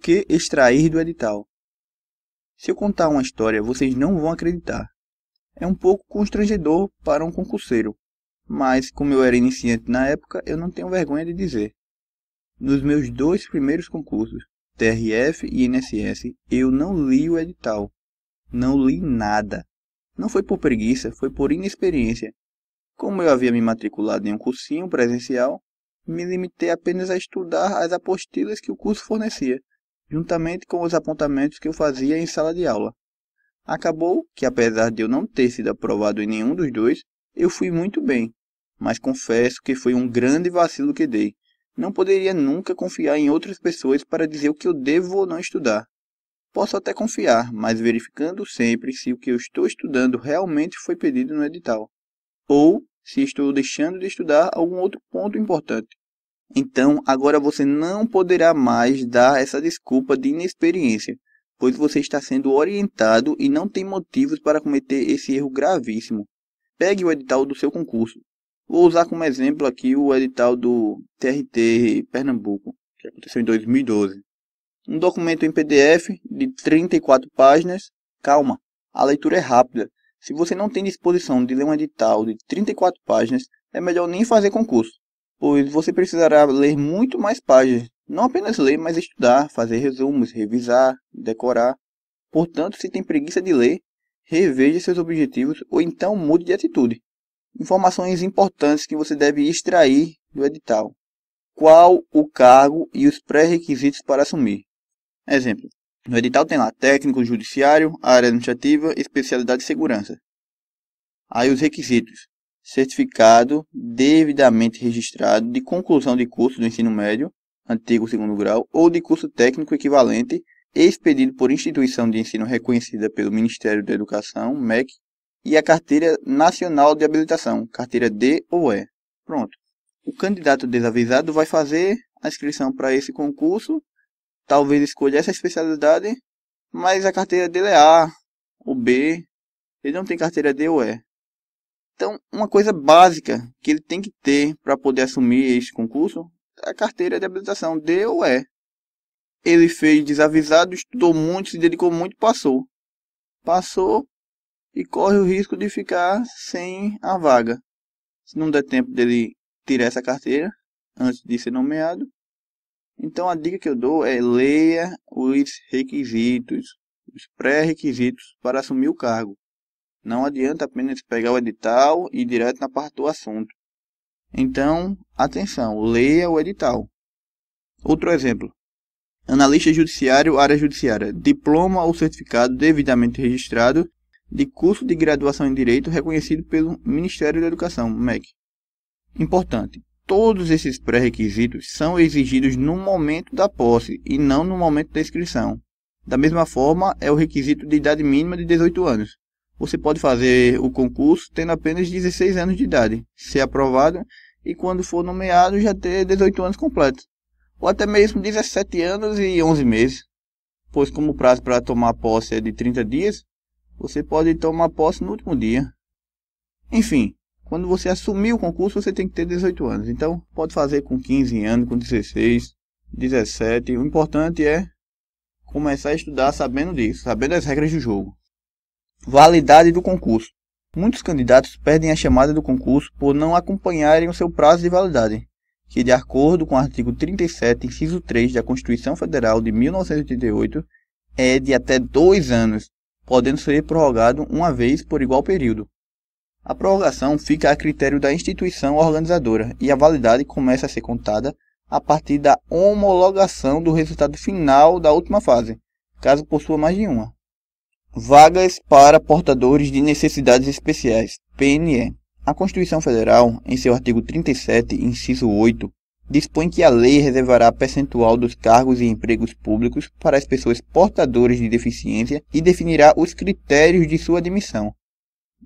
que extrair do edital? Se eu contar uma história, vocês não vão acreditar. É um pouco constrangedor para um concurseiro, mas como eu era iniciante na época, eu não tenho vergonha de dizer. Nos meus 2 primeiros concursos, TRF e INSS, eu não li o edital. Não li nada. Não foi por preguiça, foi por inexperiência. Como eu havia me matriculado em um cursinho presencial, me limitei apenas a estudar as apostilas que o curso fornecia, juntamente com os apontamentos que eu fazia em sala de aula. Acabou que, apesar de eu não ter sido aprovado em nenhum dos dois, eu fui muito bem, mas confesso que foi um grande vacilo que dei. Não poderia nunca confiar em outras pessoas para dizer o que eu devo ou não estudar. Posso até confiar, mas verificando sempre se o que eu estou estudando realmente foi pedido no edital, ou se estou deixando de estudar algum outro ponto importante. Então, agora você não poderá mais dar essa desculpa de inexperiência, pois você está sendo orientado e não tem motivos para cometer esse erro gravíssimo. Pegue o edital do seu concurso. Vou usar como exemplo aqui o edital do TRT Pernambuco, que aconteceu em 2012. Um documento em PDF de 34 páginas. Calma, a leitura é rápida. Se você não tem disposição de ler um edital de 34 páginas, é melhor nem fazer concurso, pois você precisará ler muito mais páginas. Não apenas ler, mas estudar, fazer resumos, revisar, decorar. Portanto, se tem preguiça de ler, reveja seus objetivos ou então mude de atitude. Informações importantes que você deve extrair do edital. Qual o cargo e os pré-requisitos para assumir? Exemplo. No edital tem lá técnico judiciário, área administrativa, especialidade de segurança. Aí os requisitos. Certificado devidamente registrado de conclusão de curso do ensino médio, antigo segundo grau, ou de curso técnico equivalente, expedido por instituição de ensino reconhecida pelo Ministério da Educação, MEC, e a Carteira Nacional de Habilitação, carteira D ou E. Pronto. O candidato desavisado vai fazer a inscrição para esse concurso, talvez escolha essa especialidade, mas a carteira dele é A ou B, ele não tem carteira D ou E. Então, uma coisa básica que ele tem que ter para poder assumir esse concurso é a carteira de habilitação D ou E. Ele fez desavisado, estudou muito, se dedicou muito, passou. Passou e corre o risco de ficar sem a vaga. Se não der tempo dele tirar essa carteira antes de ser nomeado. Então a dica que eu dou é leia os requisitos, os pré-requisitos para assumir o cargo. Não adianta apenas pegar o edital e ir direto na parte do assunto. Então, atenção, leia o edital. Outro exemplo. Analista judiciário, área judiciária. Diploma ou certificado devidamente registrado de curso de graduação em Direito reconhecido pelo Ministério da Educação, MEC. Importante. Todos esses pré-requisitos são exigidos no momento da posse e não no momento da inscrição. Da mesma forma, é o requisito de idade mínima de 18 anos. Você pode fazer o concurso tendo apenas 16 anos de idade, ser aprovado e quando for nomeado já ter 18 anos completos. Ou até mesmo 17 anos e 11 meses. Pois como o prazo para tomar posse é de 30 dias, você pode tomar posse no último dia. Enfim, quando você assumir o concurso você tem que ter 18 anos. Então pode fazer com 15 anos, com 16, 17. O importante é começar a estudar sabendo disso, sabendo as regras do jogo. Validade do concurso. Muitos candidatos perdem a chamada do concurso por não acompanharem o seu prazo de validade, que de acordo com o artigo 37, inciso 3 da Constituição Federal de 1988, é de até 2 anos, podendo ser prorrogado uma vez por igual período. A prorrogação fica a critério da instituição organizadora e a validade começa a ser contada a partir da homologação do resultado final da última fase, caso possua mais de uma. Vagas para portadores de necessidades especiais, PNE. A Constituição Federal, em seu artigo 37, inciso 8, dispõe que a lei reservará percentual dos cargos e empregos públicos para as pessoas portadoras de deficiência e definirá os critérios de sua admissão.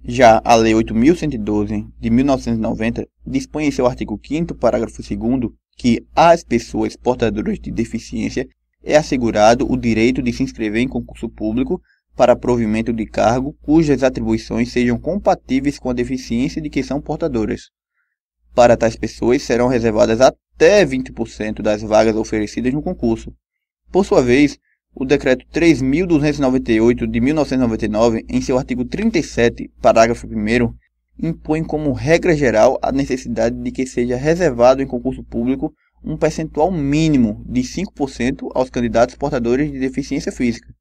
Já a Lei 8.112, de 1990, dispõe em seu artigo 5º, parágrafo 2º, que às pessoas portadoras de deficiência é assegurado o direito de se inscrever em concurso público para provimento de cargo cujas atribuições sejam compatíveis com a deficiência de que são portadoras. Para tais pessoas serão reservadas até 20% das vagas oferecidas no concurso. Por sua vez, o Decreto 3.298 de 1999, em seu artigo 37, parágrafo 1º, impõe como regra geral a necessidade de que seja reservado em concurso público um percentual mínimo de 5% aos candidatos portadores de deficiência física.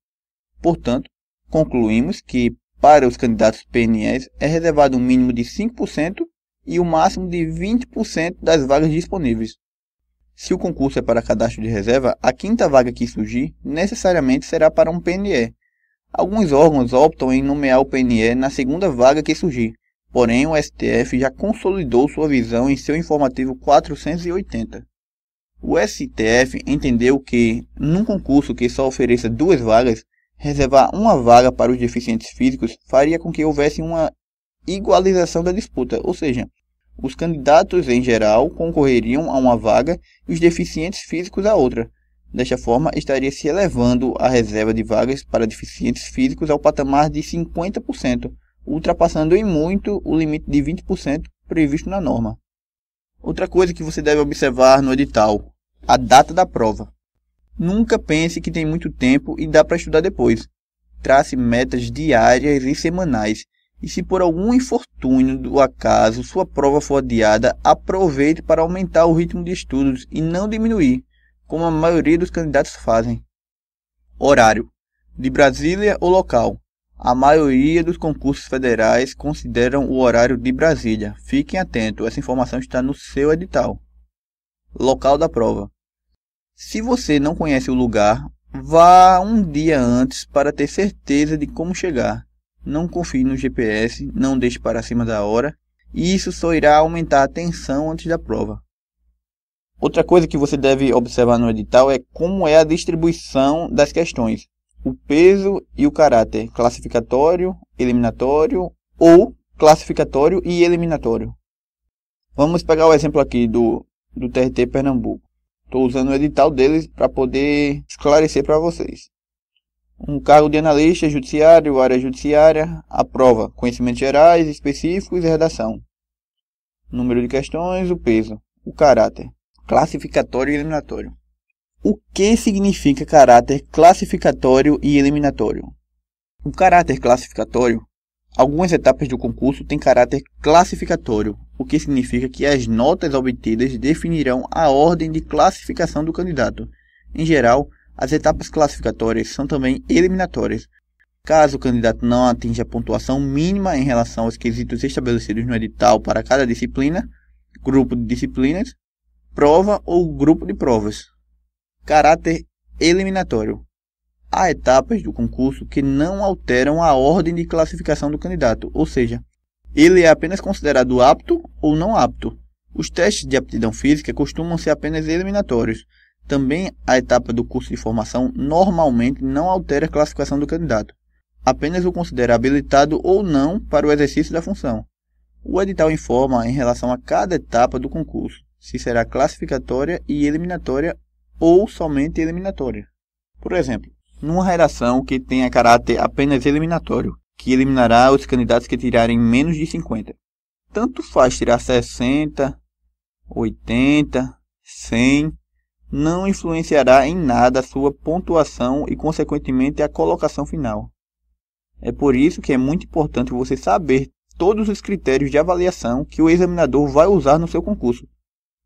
Portanto, concluímos que, para os candidatos PNEs, é reservado um mínimo de 5% e o máximo de 20% das vagas disponíveis. Se o concurso é para cadastro de reserva, a quinta vaga que surgir necessariamente será para um PNE. Alguns órgãos optam em nomear o PNE na segunda vaga que surgir, porém o STF já consolidou sua visão em seu informativo 480. O STF entendeu que, num concurso que só ofereça 2 vagas, reservar uma vaga para os deficientes físicos faria com que houvesse uma igualização da disputa, ou seja, os candidatos em geral concorreriam a uma vaga e os deficientes físicos a outra. Desta forma, estaria se elevando a reserva de vagas para deficientes físicos ao patamar de 50%, ultrapassando em muito o limite de 20% previsto na norma. Outra coisa que você deve observar no edital: a data da prova. Nunca pense que tem muito tempo e dá para estudar depois. Trace metas diárias e semanais. E se por algum infortúnio do acaso sua prova for adiada, aproveite para aumentar o ritmo de estudos e não diminuir, como a maioria dos candidatos fazem. Horário: de Brasília ou local. A maioria dos concursos federais consideram o horário de Brasília. Fiquem atentos, essa informação está no seu edital. Local da prova: se você não conhece o lugar, vá um dia antes para ter certeza de como chegar. Não confie no GPS, não deixe para cima da hora, e isso só irá aumentar a tensão antes da prova. Outra coisa que você deve observar no edital é como é a distribuição das questões. O peso e o caráter classificatório, eliminatório ou classificatório e eliminatório. Vamos pegar o exemplo aqui do TRT Pernambuco. Estou usando o edital deles para poder esclarecer para vocês. Um cargo de analista judiciário, área judiciária, a prova, conhecimentos gerais, específicos e redação. Número de questões, o peso, o caráter, classificatório e eliminatório. O que significa caráter classificatório e eliminatório? O caráter classificatório, algumas etapas do concurso têm caráter classificatório, o que significa que as notas obtidas definirão a ordem de classificação do candidato. Em geral, as etapas classificatórias são também eliminatórias. Caso o candidato não atinja a pontuação mínima em relação aos quesitos estabelecidos no edital para cada disciplina, grupo de disciplinas, prova ou grupo de provas. Caráter eliminatório: há etapas do concurso que não alteram a ordem de classificação do candidato, ou seja, ele é apenas considerado apto ou não apto. Os testes de aptidão física costumam ser apenas eliminatórios. Também a etapa do curso de formação normalmente não altera a classificação do candidato, apenas o considera habilitado ou não para o exercício da função. O edital informa em relação a cada etapa do concurso, se será classificatória e eliminatória ou somente eliminatória. Por exemplo, numa redação que tenha caráter apenas eliminatório, que eliminará os candidatos que tirarem menos de 50. Tanto faz tirar 60, 80, 100, não influenciará em nada a sua pontuação e, consequentemente, a colocação final. É por isso que é muito importante você saber todos os critérios de avaliação que o examinador vai usar no seu concurso,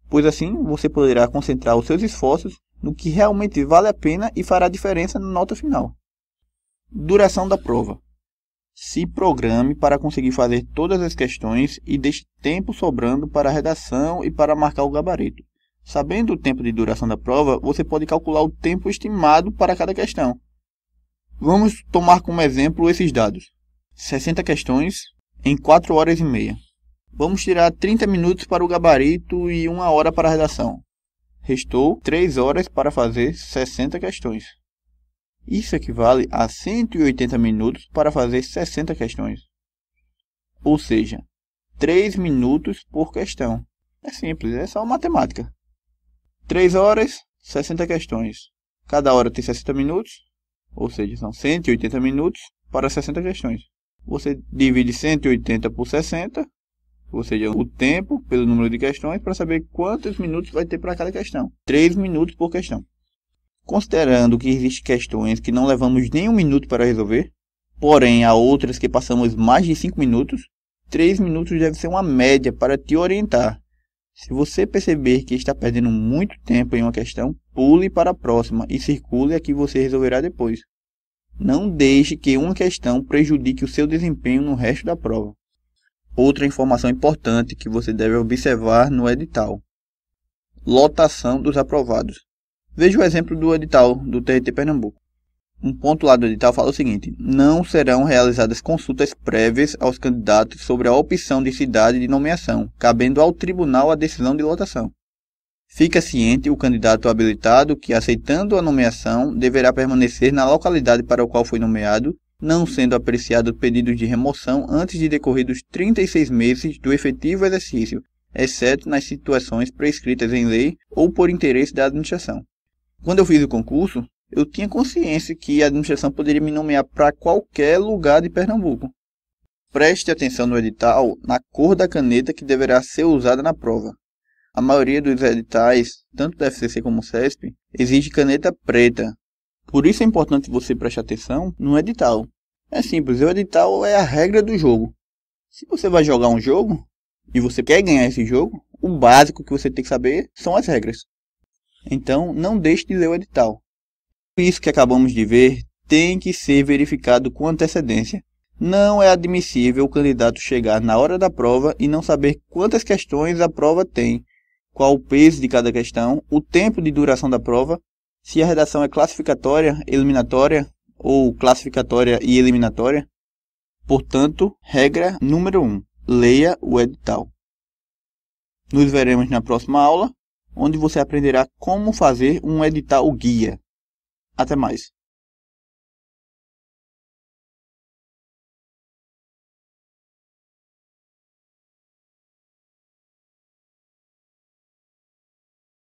pois assim você poderá concentrar os seus esforços no que realmente vale a pena e fará diferença na nota final. Duração da prova: se programe para conseguir fazer todas as questões e deixe tempo sobrando para a redação e para marcar o gabarito. Sabendo o tempo de duração da prova, você pode calcular o tempo estimado para cada questão. Vamos tomar como exemplo esses dados. 60 questões em 4 horas e meia. Vamos tirar 30 minutos para o gabarito e 1 hora para a redação. Restou 3 horas para fazer 60 questões. Isso equivale a 180 minutos para fazer 60 questões. Ou seja, 3 minutos por questão. É simples, é só matemática. 3 horas, 60 questões. Cada hora tem 60 minutos, ou seja, são 180 minutos para 60 questões. Você divide 180 por 60, ou seja, o tempo pelo número de questões, para saber quantos minutos vai ter para cada questão. 3 minutos por questão. Considerando que existem questões que não levamos nem um minuto para resolver, porém há outras que passamos mais de 5 minutos, 3 minutos deve ser uma média para te orientar. Se você perceber que está perdendo muito tempo em uma questão, pule para a próxima e circule a que você resolverá depois. Não deixe que uma questão prejudique o seu desempenho no resto da prova. Outra informação importante que você deve observar no edital: lotação dos aprovados. Veja o exemplo do edital do TRT Pernambuco. Um ponto lá do edital fala o seguinte: não serão realizadas consultas prévias aos candidatos sobre a opção de cidade de nomeação, cabendo ao tribunal a decisão de lotação. Fica ciente o candidato habilitado que, aceitando a nomeação, deverá permanecer na localidade para o qual foi nomeado, não sendo apreciado pedidos de remoção antes de decorridos 36 meses do efetivo exercício, exceto nas situações prescritas em lei ou por interesse da administração. Quando eu fiz o concurso, eu tinha consciência que a administração poderia me nomear para qualquer lugar de Pernambuco. Preste atenção no edital na cor da caneta que deverá ser usada na prova. A maioria dos editais, tanto da FCC como CESP, exige caneta preta. Por isso é importante você prestar atenção no edital. É simples, o edital é a regra do jogo. Se você vai jogar um jogo e você quer ganhar esse jogo, o básico que você tem que saber são as regras. Então, não deixe de ler o edital. Isso que acabamos de ver tem que ser verificado com antecedência. Não é admissível o candidato chegar na hora da prova e não saber quantas questões a prova tem, qual o peso de cada questão, o tempo de duração da prova, se a redação é classificatória, eliminatória ou classificatória e eliminatória. Portanto, regra número 1, leia o edital. Nos veremos na próxima aula, onde você aprenderá como fazer um edital guia. Até mais.